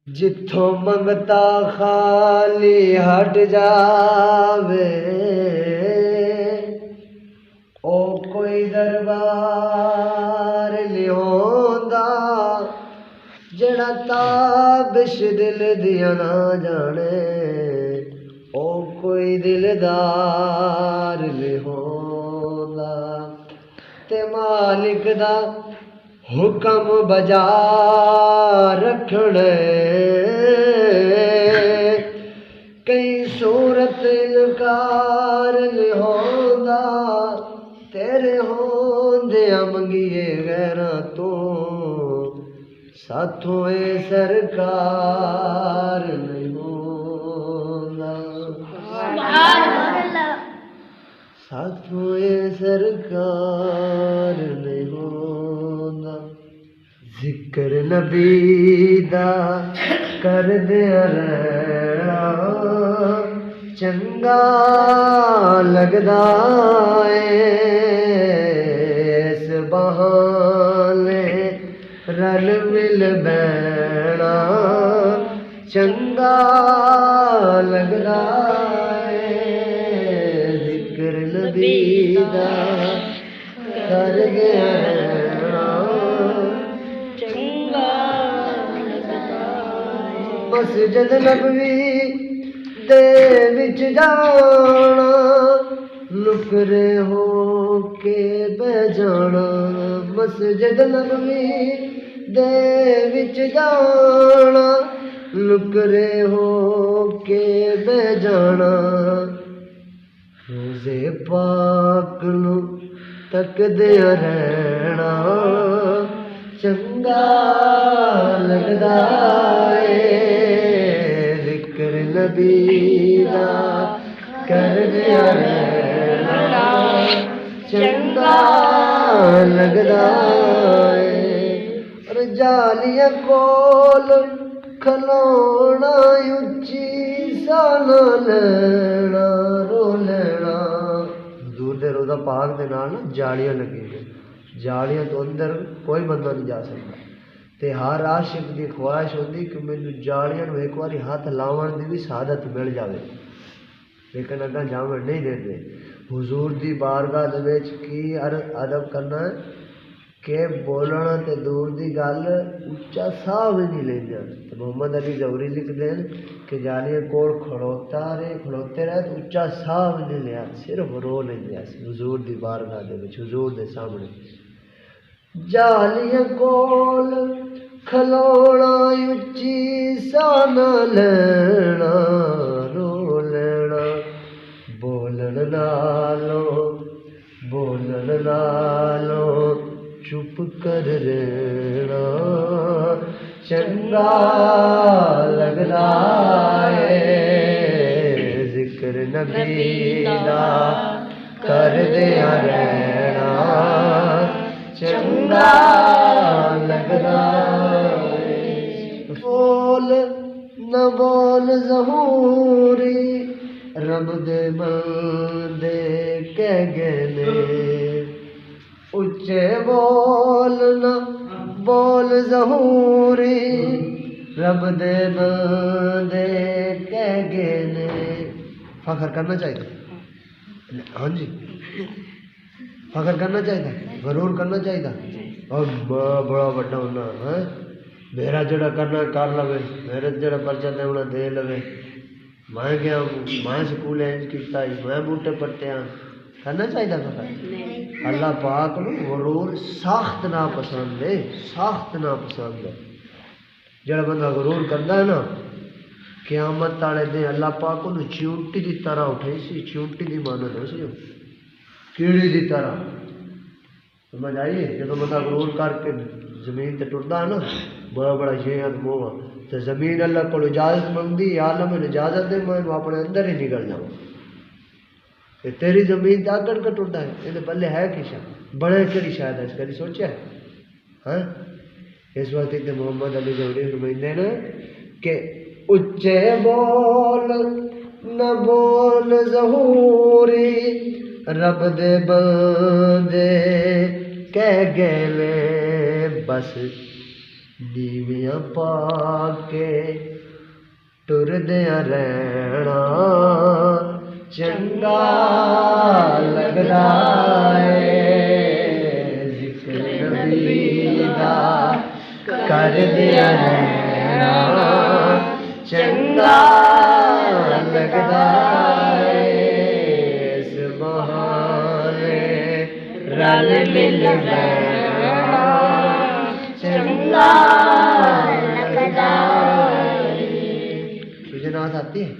जिथों मंगता खाली हट जावे, ओ कोई दरबार लिहोंदा जेड़ा ताबिश दिल दिया ना जाने, ओ कोई दिलदार लिहोंदा ते मालिक दा हुक्म बजा रखने कई सूरत इनकार लिहोंदा तेरे होंदिया मंगिए गैरा तो साथों ए सरकार नहीं होंदा, साथों ए सरकार नहीं होंदा। जिक्र नबी दा कर दिया रहना चंगा लगदा है, इस बहाने रल मिल बैना चंगा लगदा है। जिक्र नबी दा कर गया रहना मस्जिद नबवी दे विच जाना नुकरे हो के बह जाना, मस्जिद नबवी दे विच जाना नुकरे हो के बह जाना, रोज़े पाक नू तकदे रहना चंगा लगदा है। जिक्र नबी दा कर दिया रहना चंगा लगदा है। और जालिया कोल खलोना उच्ची साना लेना रो लेना, दूर दे रोज़ा पाक दे नाल ना जालियां लगी ने, जालियां तो अंदर कोई बंदा नहीं जा सकता ते हर आशिक की ख्वाहिश होती कि मैनू जालियां नूं एक बारी हाथ लावन की भी सादत मिल जाए, लेकिन अगर जावन नहीं देते। हुजूर की बारगाह दे विच की अदब करना है कि बोलना तो दूर की गल उच्चा साह भी नहीं लेंदा। तो मोहम्मद अली जौहरी लिखते हैं कि जालियां कोल खड़ोते रहे तो उच्चा साह भी नहीं लिया, सिर्फ रो लेंदे हुजूर की बारगाह दे विच हुजूर दे सामने। जालियां कोल खलोना उच्ची साना लेना रो लेना, बोलन नालो चुप कर रहना चंगा लगदा है। जिक्र नबी दा कर दिया रहना चंगा लगदा है। बोल न बोल ज़हूरी रब दे बंदे कह गए, उच्चे बोल न बोल ज़हूरी रब दे बंदे कह गए। फखर करना चाहिए, हाँ जी फखर करना चाहिए, गरूर करना चाहिए। और बड़ा बड़ा होना है, मेरा जड़ा करना कर लवे, मेरे जड़ा पर्चा देना दे लवे, मैं गया मैं स्कूल इंज किया मैं बूटे पट्टिया करना चाहिए फखर। अल्लाह पाक नूं गरूर सख्त ना पसंद है, सख्त ना पसंद है। जड़ा बंदा गरूर करता है ना क़यामत वाले दिन अल्लाह पाक उन्हें चिंटी की तरह उठाई सी, चिंटी की मानत हो सी कीड़ी की तरह। समझ आइए जो बंदा गरूर करके जमीन से टुरदा है ना बड़ा बड़ा शेर मोह तो जमीन अल्लाह को इजाजत मंगती आलम में इजाजत दे मैं अपने अंदर ही निकल जाऊँ, तेरी जमीन जाकर के टुरदा है ये पहले है कि शायद बड़े करी शायद है कभी सोचा है। इस वक्त मोहम्मद अली जौहरी फरमाते हैं कि उच्चे बोल न बोल ज़हूरी रब दे बंदे कह गए बस नीवियां पाके टुरदियां रहना चंगा लगदा है जिक्र नबी दा करदियां रहना चंगा लगदा है इस बहाने रल मिल बैठना चंगा लगदा है। तुझे नात आती है?